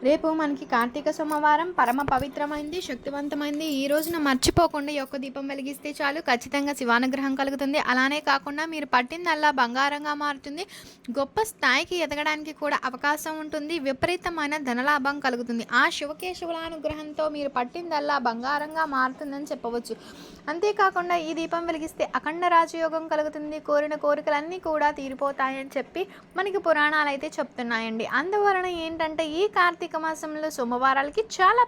రేపు మనకి కార్తీక సోమవారం పరమ పవిత్రమైంది, శక్తివంతమైంది. ఈ రోజున మర్చిపోకుండా ఈ ఒక్క దీపం వెలిగిస్తే చాలు, ఖచ్చితంగా శివానుగ్రహం కలుగుతుంది. అలానే కాకుండా మీరు పట్టిందల్లా బంగారంగా మారుతుంది. గొప్ప స్థాయికి ఎదగడానికి కూడా అవకాశం ఉంటుంది. విపరీతమైన ధనలాభం కలుగుతుంది. ఆ శివకేశవుల అనుగ్రహంతో మీరు పట్టిందల్లా బంగారంగా మారుతుందని చెప్పవచ్చు. అంతేకాకుండా ఈ దీపం వెలిగిస్తే అఖండ రాజయోగం కలుగుతుంది. కోరిన కోరికలన్నీ కూడా తీరిపోతాయని చెప్పి మనకి పురాణాలు అయితే చెప్తున్నాయండి. అందువలన ఏంటంటే ఈ కార్తీక మాసంలో సోమవారాలకి చాలా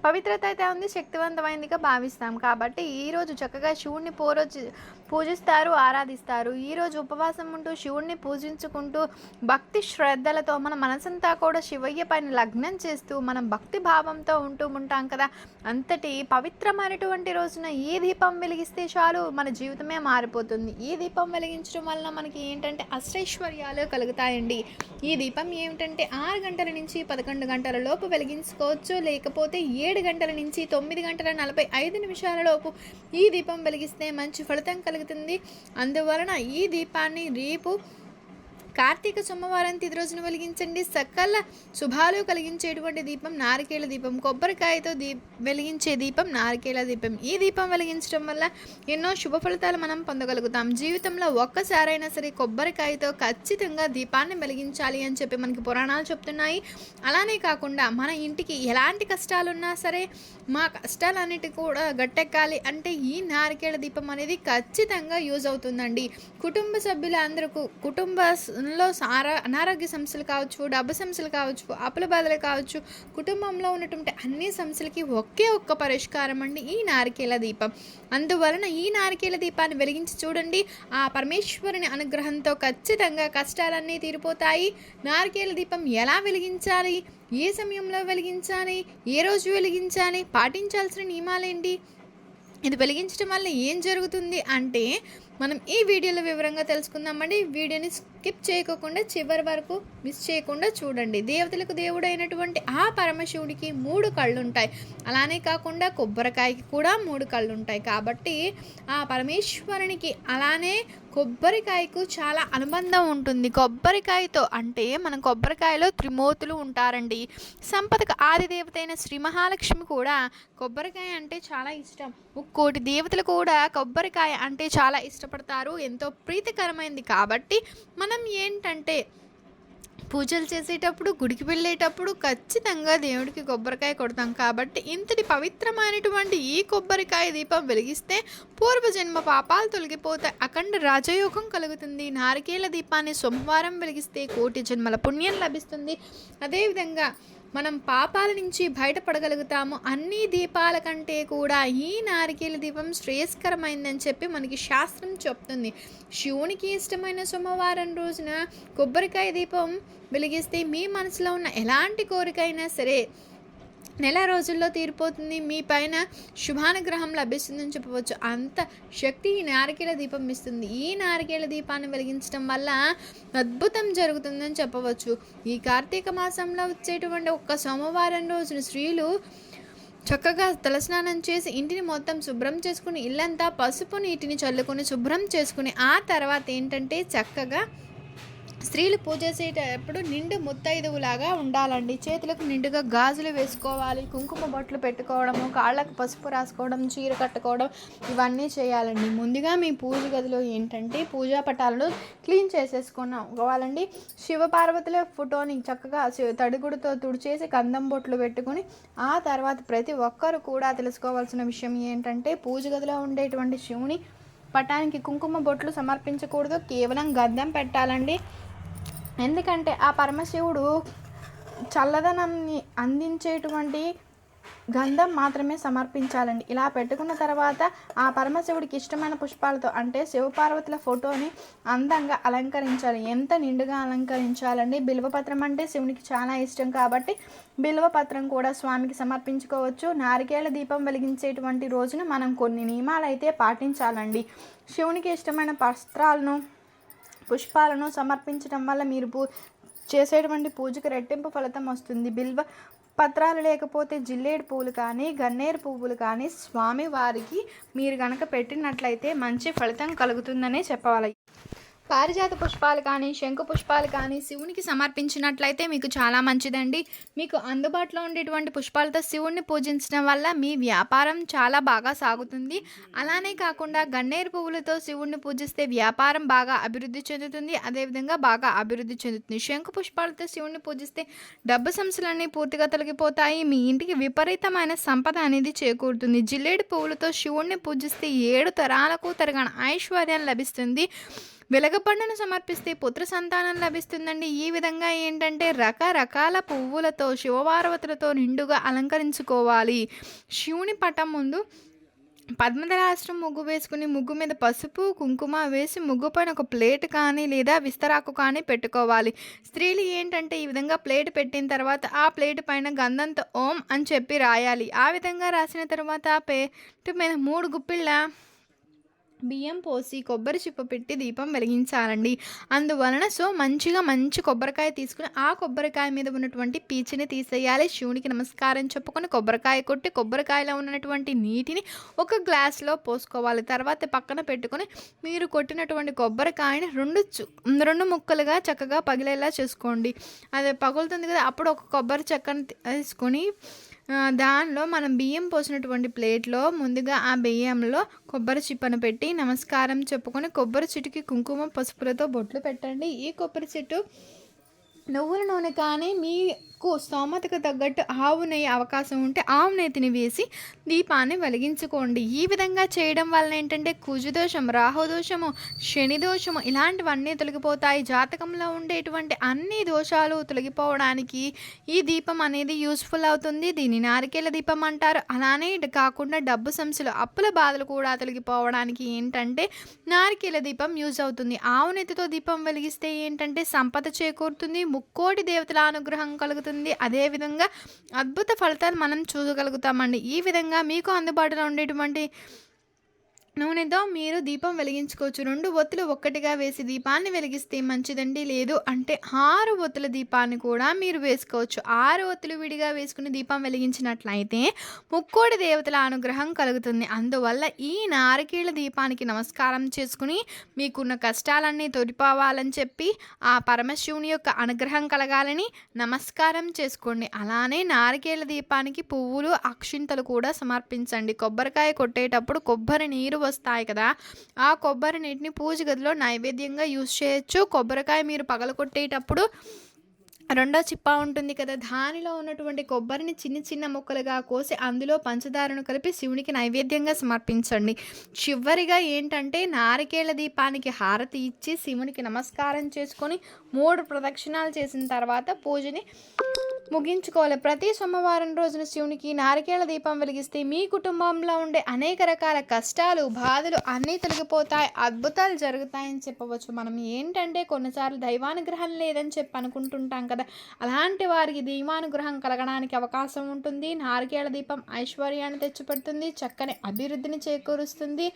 పవిత్రత అయితే ఉంది, శక్తివంతమైనదిగా భావిస్తాం. కాబట్టి ఈరోజు చక్కగా శివుణ్ణి పూజిస్తారు, ఆరాధిస్తారు. ఈరోజు ఉపవాసం ఉంటూ శివుణ్ణి పూజించుకుంటూ భక్తి శ్రద్ధలతో మన మనసంతా కూడా శివయ్య పైన లగ్నం చేస్తూ మనం భక్తి భావంతో ఉంటాం కదా. అంతటి పవిత్రమైనటువంటి రోజున ఈ దీపం వెలిగిస్తే చాలు, మన జీవితమే మారిపోతుంది. ఈ దీపం వెలిగించడం వలన మనకి ఏంటంటే అష్టైశ్వర్యాలు కలుగుతాయండి. ఈ దీపం ఏమిటంటే 6 గంటల నుంచి 11 గంటల లోపు వెలిగించుకోవచ్చు, లేకపోతే 7 గంటల నుంచి 9 గంటల 45 నిమిషాల లోపు ఈ దీపం వెలిగిస్తే మంచి ఫలితం కలుగుతుంది. అందువలన ఈ దీపాన్ని రేపు కార్తీక సోమవారం తిథి రోజున వెలిగించండి. సకల శుభాలు కలిగించేటువంటి దీపం నారికేళ దీపం. కొబ్బరికాయతో వెలిగించే దీపం నారికేళ దీపం. ఈ దీపం వెలిగించడం వల్ల ఎన్నో శుభ ఫలితాలు మనం పొందగలుగుతాం. జీవితంలో ఒక్కసారైనా సరే కొబ్బరికాయతో ఖచ్చితంగా దీపాన్ని వెలిగించాలి అని చెప్పి మనకి పురాణాలు చెప్తున్నాయి. అలానే కాకుండా మన ఇంటికి ఎలాంటి కష్టాలున్నా సరే మా కష్టాలన్నిటి కూడా గట్టెక్కాలి అంటే ఈ నారికేళ దీపం అనేది ఖచ్చితంగా యూజ్ అవుతుందండి. కుటుంబ సభ్యులందరూ కుటుంబంలో అనారోగ్య సమస్యలు కావచ్చు, డబ్బు సమస్యలు కావచ్చు, అప్పుల బాధలు కావచ్చు, కుటుంబంలో ఉన్నటువంటి అన్ని సమస్యలకి ఒక్క పరిష్కారం అండి ఈ నారికేళ దీపం. అందువలన ఈ నారికేళ దీపాన్ని వెలిగించి చూడండి. ఆ పరమేశ్వరుని అనుగ్రహంతో ఖచ్చితంగా కష్టాలన్నీ తీరిపోతాయి. నారికేళ దీపం ఎలా వెలిగించాలి, ఏ సమయంలో వెలిగించాలి, ఏ రోజు వెలిగించాలి, పాటించాల్సిన నియమాలేంటి, ఇది వెలిగించడం వల్ల ఏం జరుగుతుంది అంటే మనం ఈ వీడియోలో వివరంగా తెలుసుకుందామండి. వీడియోని స్కిప్ చేయకుండా చివరి వరకు మిస్ చేయకుండా చూడండి. దేవతలకు దేవుడైనటువంటి ఆ పరమశివుడికి 3 కళ్ళు ఉంటాయి. అలానే కాకుండా కొబ్బరికాయకి కూడా 3 కళ్ళు ఉంటాయి. కాబట్టి ఆ పరమేశ్వరునికి అలానే కొబ్బరికాయకు చాలా అనుబంధం ఉంటుంది. కొబ్బరికాయతో అంటే మనం కొబ్బరికాయలో త్రిమూర్తులు ఉంటారండి. సంపదకు ఆది దేవత అయిన శ్రీ మహాలక్ష్మి కూడా కొబ్బరికాయ అంటే చాలా ఇష్టం. 1,000,000 దేవతలు కూడా కొబ్బరికాయ అంటే చాలా ఇష్టపడతారు. ఎంతో ప్రీతికరమైనది. కాబట్టి మనం ఏంటంటే పూజలు చేసేటప్పుడు, గుడికి వెళ్ళేటప్పుడు ఖచ్చితంగా దేవుడికి కొబ్బరికాయ కొడతాం. కాబట్టి ఇంతటి పవిత్రమైనటువంటి ఈ కొబ్బరికాయ దీపం వెలిగిస్తే పూర్వజన్మ పాపాలు తొలగిపోతే అఖండ రాజయోగం కలుగుతుంది. నారికేళ దీపాన్ని సోమవారం వెలిగిస్తే 1,000,000 జన్మల పుణ్యం లభిస్తుంది. అదేవిధంగా మనం పాపాల నుంచి బయటపడగలుగుతాము. అన్ని దీపాల కంటే కూడా ఈ నారికేళ దీపం శ్రేయస్కరమైందని చెప్పి మనకి శాస్త్రం చెప్తుంది. శివునికి ఇష్టమైన సోమవారం రోజున కొబ్బరికాయ దీపం వెలిగిస్తే మీ మనసులో ఉన్న ఎలాంటి కోరికైనా సరే నెల రోజుల్లో తీరిపోతుంది. మీ పైన శుభానుగ్రహం లభిస్తుందని చెప్పవచ్చు. అంత శక్తి ఈ నారికేళ దీపం ఇస్తుంది. ఈ నారికేళ దీపాన్ని వెలిగించడం వల్ల అద్భుతం జరుగుతుందని చెప్పవచ్చు. ఈ కార్తీక మాసంలో వచ్చేటువంటి ఒక్క సోమవారం రోజున స్త్రీలు చక్కగా తలస్నానం చేసి ఇంటిని మొత్తం శుభ్రం చేసుకుని ఇల్లంతా పసుపు నీటిని చల్లుకొని శుభ్రం చేసుకుని ఆ తర్వాత ఏంటంటే చక్కగా స్త్రీలు పూజ చేసేటప్పుడు నిండు ముత్తైదువులాగా ఉండాలండి. చేతులకు నిండుగా గాజులు వేసుకోవాలి, కుంకుమ బొట్లు పెట్టుకోవడము, కాళ్ళకు పసుపు రాసుకోవడం, చీర కట్టుకోవడం ఇవన్నీ చేయాలండి. ముందుగా మీ పూజ గదిలో ఏంటంటే పూజా పటాలను క్లీన్ చేసేసుకోవాలండి. శివపార్వతుల ఫోటోని చక్కగా తడిగుడితో తుడిచేసి గంధం బొట్లు పెట్టుకుని ఆ తర్వాత ప్రతి ఒక్కరు కూడా తెలుసుకోవాల్సిన విషయం ఏంటంటే పూజ గదిలో ఉండేటువంటి శివుని పటానికి కుంకుమ బొట్లు సమర్పించకూడదు, కేవలం గంధం పెట్టాలండి. ఎందుకంటే ఆ పరమశివుడు చల్లదనాన్ని అందించేటువంటి గంధం మాత్రమే సమర్పించాలండి. ఇలా పెట్టుకున్న తర్వాత ఆ పరమశివుడికి ఇష్టమైన పుష్పాలతో అంటే శివపార్వతుల ఫోటోని అందంగా అలంకరించాలి. ఎంత నిండుగా అలంకరించాలండి. బిల్వపత్రం అంటే శివునికి చాలా ఇష్టం కాబట్టి బిల్వపత్రం కూడా స్వామికి సమర్పించుకోవచ్చు. నారికేళ దీపం వెలిగించేటువంటి రోజున మనం కొన్ని నియమాలు అయితే పాటించాలండి. శివునికి ఇష్టమైన వస్త్రాలను, పుష్పాలను సమర్పించడం వల్ల మీరు చేసేటువంటి పూజకు రెట్టింపు ఫలితం వస్తుంది. బిల్వ పత్రాలు లేకపోతే జిల్లేడు పువ్వులు కానీ, గన్నేరు పువ్వులు కానీ స్వామి వారికి మీరు గనక పెట్టినట్లయితే మంచి ఫలితం కలుగుతుందనే చెప్పవాలి. పారిజాత పుష్పాలు కానీ శంకు పుష్పాలు కానీ శివునికి సమర్పించినట్లయితే మీకు చాలా మంచిదండి. మీకు అందుబాటులో ఉండేటువంటి పుష్పాలతో శివుణ్ణి పూజించడం వల్ల మీ వ్యాపారం చాలా బాగా సాగుతుంది. అలానే కాకుండా గన్నేరు పువ్వులతో శివుణ్ణి పూజిస్తే వ్యాపారం బాగా అభివృద్ధి చెందుతుంది. అదేవిధంగా బాగా అభివృద్ధి చెందుతుంది. శంకు పుష్పాలతో శివుణ్ణి పూజిస్తే డబ్బు సమస్యలన్నీ పూర్తిగా తొలగిపోతాయి. మీ ఇంటికి విపరీతమైన సంపద అనేది చేకూరుతుంది. జిల్లేడు పువ్వులతో శివుణ్ణి పూజిస్తే 7 తరాలకు తరగని ఐశ్వర్యం లభిస్తుంది. వెలగపండును సమర్పిస్తే పుత్ర సంతానం లభిస్తుందండి. ఈ విధంగా ఏంటంటే రకరకాల పువ్వులతో శివపార్వతులతో నిండుగా అలంకరించుకోవాలి. శివుని పటం ముందు పద్మదళాశ్రం ముగ్గు వేసుకుని ముగ్గు మీద పసుపు కుంకుమ వేసి ముగ్గు పైన ఒక ప్లేట్ కానీ లేదా విస్తరాకు కానీ పెట్టుకోవాలి. స్త్రీలు ఏంటంటే ఈ విధంగా ప్లేట్ పెట్టిన తర్వాత ఆ ప్లేట్ పైన గంధంతో ఓం అని చెప్పి రాయాలి. ఆ విధంగా రాసిన తర్వాత ఆ ప్లేట్ మీద 3 గుప్పిళ్ళ బియ్యం పోసి కొబ్బరి చిప్ప పెట్టి దీపం వెలిగించాలండి. అందువలన మంచి కొబ్బరికాయ తీసుకుని ఆ కొబ్బరికాయ మీద ఉన్నటువంటి పీచుని తీసేయాలి. శివునికి నమస్కారం చెప్పుకొని కొబ్బరికాయ కొట్టి కొబ్బరికాయలో ఉన్నటువంటి నీటిని ఒక గ్లాస్లో పోసుకోవాలి. తర్వాత పక్కన పెట్టుకొని మీరు కొట్టినటువంటి కొబ్బరికాయని రెండు ముక్కలుగా చక్కగా పగిలేలా చేసుకోండి. అది పగులుతుంది కదా, అప్పుడు ఒక కొబ్బరి చెక్కను తీసుకొని దానిలో మనం బియ్యం పోసినటువంటి ప్లేట్లో ముందుగా ఆ బియ్యంలో కొబ్బరి చిప్పను పెట్టి నమస్కారం చెప్పుకొని కొబ్బరి చెట్టుకి కుంకుమ పసుపులతో బొట్లు పెట్టండి. ఈ కొబ్బరి చెట్టు నువ్వుల నూనె కానీ మీకు స్తోమతకు తగ్గట్టు ఆవు నెయ్యి అవకాశం ఉంటే ఆవు నెయ్యిని వేసి దీపాన్ని వెలిగించుకోండి. ఈ విధంగా చేయడం వలన ఏంటంటే కుజదోషం, రాహుదోషము, శని దోషము ఇలాంటివన్నీ తొలగిపోతాయి. జాతకంలో ఉండేటువంటి అన్ని దోషాలు తొలగిపోవడానికి ఈ దీపం అనేది యూస్ఫుల్ అవుతుంది. దీన్ని నారికేల దీపం అంటారు. అలానే కాకుండా డబ్బు సమస్యలు, అప్పుల బాధలు కూడా తొలగిపోవడానికి ఏంటంటే నారికేల దీపం యూజ్ అవుతుంది. ఆవు నెయ్యితో దీపం వెలిగిస్తే ఏంటంటే సంపద చేకూరుతుంది, ముక్కోటి దేవతల అనుగ్రహం కలుగుతుంది. అదేవిధంగా అద్భుత ఫలితాలు మనం చూడగలుగుతామండి. ఈ విధంగా మీకు అందుబాటులో ఉండేటువంటి నూనెతో మీరు దీపం వెలిగించుకోవచ్చు. 2 ఒత్తులు ఒక్కటిగా వేసి దీపాన్ని వెలిగిస్తే మంచిదండి. లేదు అంటే 6 ఒత్తుల దీపాన్ని కూడా మీరు వేసుకోవచ్చు. 6 ఒత్తులు విడిగా వేసుకుని దీపం వెలిగించినట్లయితే ముక్కోడి దేవతల అనుగ్రహం కలుగుతుంది. అందువల్ల ఈ నారికేళ దీపానికి నమస్కారం చేసుకుని మీకున్న కష్టాలన్నీ తొలిపోవాలని చెప్పి ఆ పరమశివుని యొక్క అనుగ్రహం కలగాలని నమస్కారం చేసుకోండి. అలానే నారికేళ దీపానికి పువ్వులు, అక్షింతలు కూడా సమర్పించండి. కొబ్బరికాయ కొట్టేటప్పుడు కొబ్బరి నీరు వస్తాయి కదా, ఆ కొబ్బరి నీటిని పూజ గదిలో నైవేద్యంగా యూజ్ చేయొచ్చు. కొబ్బరికాయ మీరు పగలగొట్టేటప్పుడు రెండో చిప్ప ఉంటుంది కదా, దానిలో ఉన్నటువంటి కొబ్బరిని చిన్న ముక్కలుగా కోసి అందులో పంచదారను కలిపి శివునికి నైవేద్యంగా సమర్పించండి. చివరిగా ఏంటంటే నారికేళ దీపానికి హారతి ఇచ్చి శివునికి నమస్కారం చేసుకొని 3 ప్రదక్షిణాలు చేసిన తర్వాత పూజని ముగించుకోవాలి. ప్రతి సోమవారం రోజున శివునికి నారికేళ దీపం వెలిగిస్తే మీ కుటుంబంలో ఉండే అనేక రకాల కష్టాలు, బాధలు అన్నీ తొలగిపోతాయి, అద్భుతాలు జరుగుతాయని చెప్పవచ్చు. మనం ఏంటంటే కొన్నిసార్లు దైవానుగ్రహం లేదని చెప్పి అనుకుంటుంటాం కదా, అలాంటి వారికి దైవానుగ్రహం కలగడానికి అవకాశం ఉంటుంది. నారికేళ దీపం ఐశ్వర్యాన్ని తెచ్చిపెడుతుంది, చక్కని అభివృద్ధిని చేకూరుస్తుంది,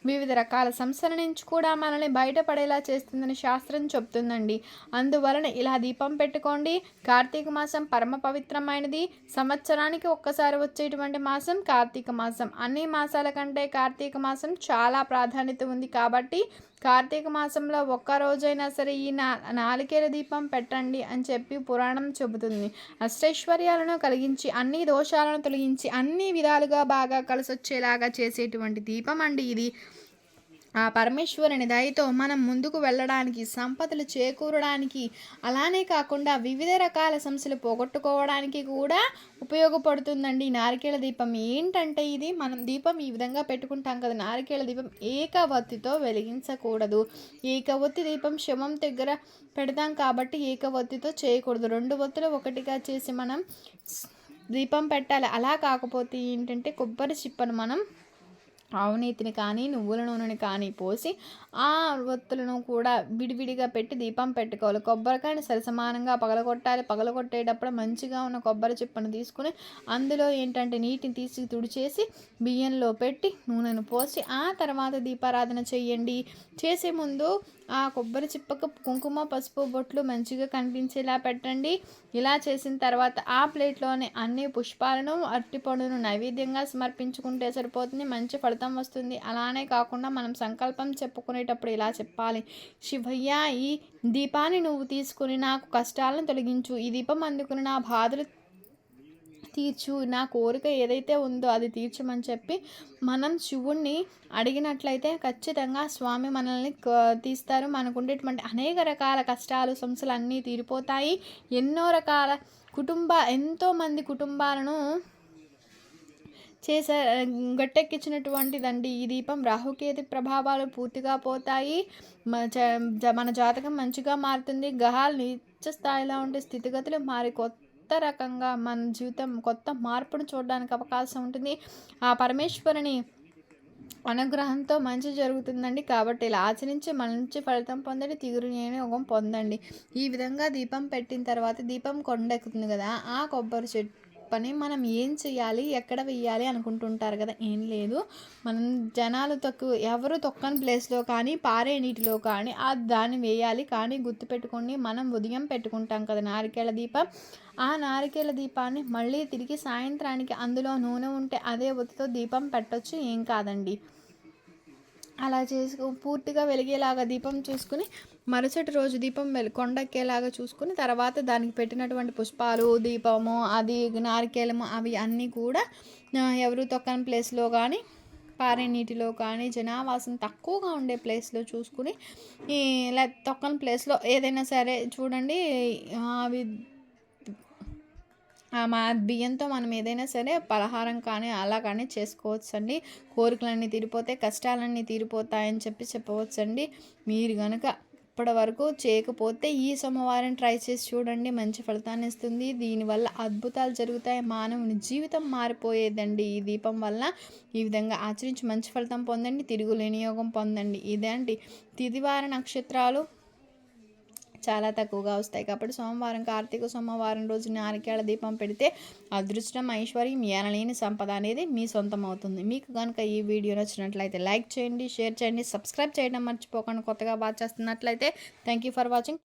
వివిధ రకాల సమస్యల నుంచి కూడా మనల్ని బయటపడేలా చేస్తుందని శాస్త్రం చెప్తుందండి. అందువలన ఇలా దీపం పెట్టుకోండి. కార్తీక మాసం పరమ పవిత్రమైనది. సంవత్సరానికి ఒక్కసారి వచ్చేటువంటి మాసం కార్తీక మాసం. అన్ని మాసాల కంటే కార్తీక మాసం చాలా ప్రాధాన్యత ఉంది. కాబట్టి కార్తీక మాసంలో ఒక్కరోజైనా సరే ఈ నారికేళ దీపం పెట్టండి అని చెప్పి పురాణం చెబుతుంది. అష్టైశ్వర్యాలను కలిగించి అన్ని దోషాలను తొలగించి అన్ని విధాలుగా బాగా కలిసొచ్చేలాగా చేసేటువంటి దీపం అండి ఇది. ఆ పరమేశ్వరుని దయతో మనం ముందుకు వెళ్ళడానికి, సంపదలు చేకూరడానికి, అలానే కాకుండా వివిధ రకాల సమస్యలు పోగొట్టుకోవడానికి కూడా ఉపయోగపడుతుందండి నారికేళ దీపం. ఏంటంటే ఇది మనం దీపం ఈ విధంగా పెట్టుకుంటాం కదా, నారికేళ దీపం ఏకవత్తితో వెలిగించకూడదు. ఏకవత్తి దీపం శవం దగ్గర పెడతాం కాబట్టి ఏకవత్తితో చేయకూడదు. 2 ఒత్తులు ఒకటిగా చేసి మనం దీపం పెట్టాలి. అలా కాకపోతే ఏంటంటే కొబ్బరి చిప్పను మనం ఆవునేతిని కానీ నువ్వుల నూనెని కానీ పోసి ఆ ఒత్తులను కూడా విడివిడిగా పెట్టి దీపం పెట్టుకోవాలి. కొబ్బరికాయని సరిసమానంగా పగలగొట్టాలి. పగలగొట్టేటప్పుడు మంచిగా ఉన్న కొబ్బరి చిప్పను తీసుకుని అందులో ఏంటంటే నీటిని తీసి తుడిచేసి బియ్యంలో పెట్టి నూనెను పోసి ఆ తర్వాత దీపారాధన చేయండి. చేసే ముందు ఆ కొబ్బరి చిప్పకు కుంకుమ పసుపు బొట్లు మంచిగా కనిపించేలా పెట్టండి. ఇలా చేసిన తర్వాత ఆ ప్లేట్లోని అన్ని పుష్పాలను అరటిపండును నైవేద్యంగా సమర్పించుకుంటే సరిపోతుంది, మంచి ఫలితం వస్తుంది. అలానే కాకుండా మనం సంకల్పం చెప్పుకునేటప్పుడు ఇలా చెప్పాలి: శివయ్య, ఈ దీపాన్ని నువ్వు తీసుకుని నాకు కష్టాలను తొలగించు, ఈ దీపం అందుకుని నా బాధలు తీర్చు, నా కోరిక ఏదైతే ఉందో అది తీర్చమని చెప్పి మనం శివుణ్ణి అడిగినట్లయితే ఖచ్చితంగా స్వామి మనల్ని తీస్తారు. మనకు ఉండేటువంటి అనేక రకాల కష్టాలు సమస్యలు అన్నీ తీరిపోతాయి. ఎన్నో రకాల ఎంతోమంది కుటుంబాలను చేసే గట్టెక్కించినటువంటిదండి ఈ దీపం. రాహుకేతు ప్రభావాలు పూర్తిగా పోతాయి. మన జాతకం మంచిగా మారుతుంది. గ్రహాలు నీచ స్థాయిలో ఉండే స్థితిగతులు మారి కొత్త రకంగా మన జీవితం కొత్త మార్పును చూడడానికి అవకాశం ఉంటుంది. ఆ పరమేశ్వరుని అనుగ్రహంతో మంచి జరుగుతుందండి. కాబట్టి ఇలా ఆచరించి మంచి ఫలితం పొందండి, తిగురు యోగం పొందండి. ఈ విధంగా దీపం పెట్టిన తర్వాత దీపం కొండెక్కుతుంది కదా, ఆ కొబ్బరి చెట్టు పని మనం ఏం చేయాలి, ఎక్కడ వెయ్యాలి అనుకుంటుంటారు కదా. ఏం లేదు, మనం జనాలు ఎవరు తొక్కని ప్లేస్లో కానీ పారే నీటిలో కానీ దాన్ని వేయాలి. కానీ గుర్తుపెట్టుకోండి, మనం ఉదయం పెట్టుకుంటాం కదా నారికేళ దీపం, ఆ నారికేళ దీపాన్ని మళ్ళీ తిరిగి సాయంత్రానికి అందులో నూనె ఉంటే అదే ఒత్తితో దీపం పెట్టొచ్చు, ఏం కాదండి. అలా పూర్తిగా వెలిగేలాగా దీపం చూసుకుని మరుసటి రోజు దీపం కొండెక్కేలాగా చూసుకుని తర్వాత దానికి పెట్టినటువంటి పుష్పాలు, దీపము, అది నారికేళము అవి అన్నీ కూడా ఎవరు తొక్కని ప్లేస్లో కానీ పారే నీటిలో కానీ జనావాసం తక్కువగా ఉండే ప్లేస్లో చూసుకుని తొక్కని ప్లేస్లో ఏదైనా సరే చూడండి. అవి మా బియ్యంతో మనం ఏదైనా సరే పలహారం కానీ అలా కానీ చేసుకోవచ్చండి. కోరికలన్నీ తీరిపోతాయి, కష్టాలన్నీ తీరిపోతాయని చెప్పవచ్చండి. మీరు కనుక ఇప్పటి వరకు చేయకపోతే ఈ సోమవారం ట్రై చేసి చూడండి, మంచి ఫలితాన్ని ఇస్తుంది. దీనివల్ల అద్భుతాలు జరుగుతాయి, మానవుని జీవితం మారిపోయేదండి ఈ దీపం వల్ల. ఈ విధంగా ఆచరించి మంచి ఫలితం పొందండి, తిరుగులేని యోగం పొందండి. ఇదేంటి తిదివార నక్షత్రాలు చాలా తక్కువగా వస్తాయి కాబట్టి సోమవారం, కార్తీక సోమవారం రోజు నారికేళ దీపం పెడితే అదృష్టం, ఐశ్వర్యం, ఏనలేని సంపద అనేది మీ సొంతం అవుతుంది. మీకు కనుక ఈ వీడియో నచ్చినట్లయితే లైక్ చేయండి, షేర్ చేయండి, సబ్స్క్రైబ్ చేయడం మర్చిపోకండి. కొత్తగా వాచ్ చేస్తున్నట్లయితే థ్యాంక్ యూ ఫర్ వాచింగ్.